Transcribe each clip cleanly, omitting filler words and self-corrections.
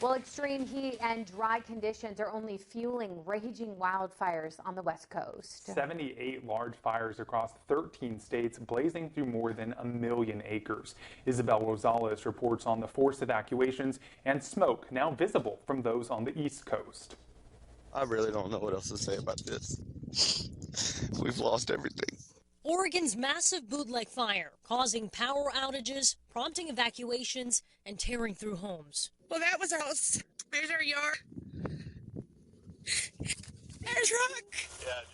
Well, extreme heat and dry conditions are only fueling raging wildfires on the West Coast. 78 large fires across 13 states blazing through more than 1 million acres. Isabel Rosales reports on the forced evacuations and smoke now visible from those on the East Coast. I really don't know what else to say about this. We've lost everything. Oregon's massive bootleg fire causing power outages, prompting evacuations, and tearing through homes. Well, that was our house. There's our yard. Our truck.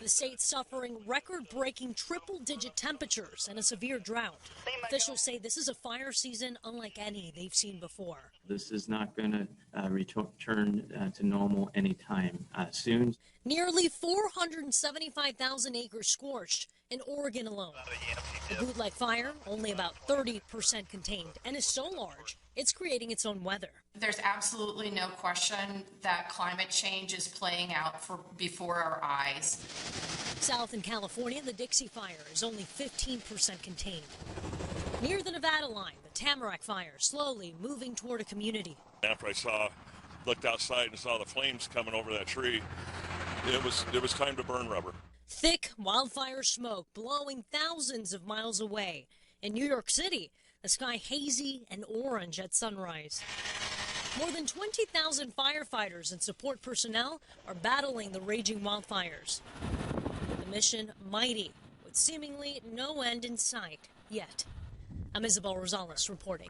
The state suffering record-breaking triple-digit temperatures and a severe drought. Officials say this is a fire season unlike any they've seen before. This is not going to return to normal anytime soon. Nearly 475,000 acres scorched in Oregon alone. The bootleg fire, only about 30% contained, and is so large, it's creating its own weather. There's absolutely no question that climate change is playing out before our eyes. South in California, the Dixie Fire is only 15% contained. Near the Nevada line, the Tamarack Fire slowly moving toward a community. After I looked outside and saw the flames coming over that tree, it was time to burn rubber. Thick wildfire smoke blowing thousands of miles away. In New York City, the sky hazy and orange at sunrise. More than 20,000 firefighters and support personnel are battling the raging wildfires. The mission mighty, with seemingly no end in sight yet. I'm Isabel Rosales reporting.